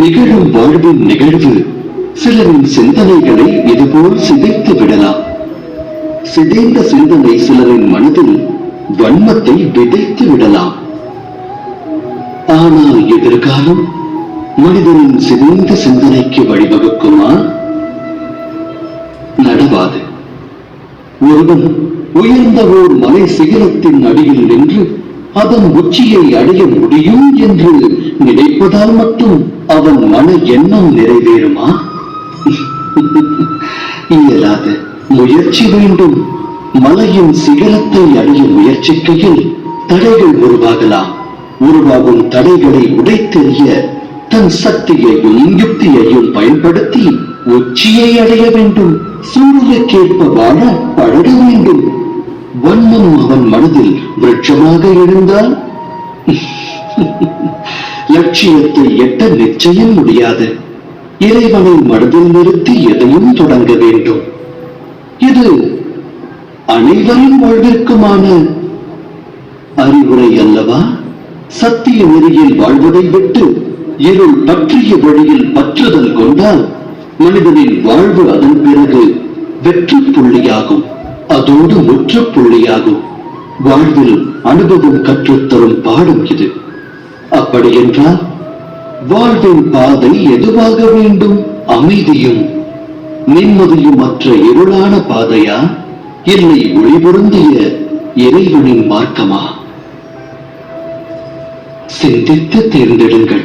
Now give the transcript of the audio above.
நிகழும் வாழ்வின் நிகழ்வு சிலரின் சிந்தனைகளை இதுபோல் சிதைத்து விடலாம். சிதைந்த சிந்தனை சிலரின் மனதில் வன்மத்தை விதைத்து விடலாம். ஆனால் எதிர்காலம் மனிதனின் சிதைந்த சிந்தனைக்கு வழிவகுக்குமா? நடவாது. ஒருவன் உயர்ந்த ஓர் மலை சிகரத்தின் அடியில் நின்று அதன் உச்சியை அடைய முடியும் என்று நினைப்பதால் மட்டும் அவன் மன எண்ணம் நிறைவேறுமா? இயலாது. முயற்சி வேண்டும். மலையின் சிகரத்தை அடைய முயற்சிக்கையில் தடைகள் உருவாகலாம். உருவாகும் தடைகளை உடைத்தெறிய தன் சக்தியையும் யுக்தியையும் பயன்படுத்தி உச்சியை அடைய வேண்டும். சூழலுக்கேற்ப வாழ பழக வேண்டும். வன்மம் அவன் மனதில் விருட்சமாக எழுந்தால் லட்சியத்தை எட்ட நிச்சயம் முடியாது. இறைவனை மனதில் நிறுத்தி எதையும் தொடங்க வேண்டும். இது அனைவரின் வாழ்விற்குமான அறிவுரை அல்லவா? சத்திய நெறியில் வாழ்வதை விட்டு இருள் பற்றிய வழியில் பற்றுதல் கொண்டால் மனிதனின் வாழ்வு அதன் பிறகு வெற்றி புள்ளியாகும். அதோடு முற்றுப்புள்ளியாகும். வாழ்வில் அனுபவம் கற்றுத்தரும் பாடம் இது. அப்படி என்றால் வாழ்வின் பாதை எதுவாக வேண்டும்? அமைதியும் நிம்மதியும் மற்ற இருளான பாதையா, இல்லை ஒளி பொருந்திய இறைவனின் மார்க்கமா? சிந்தித்து தேர்ந்தெடுங்கள்.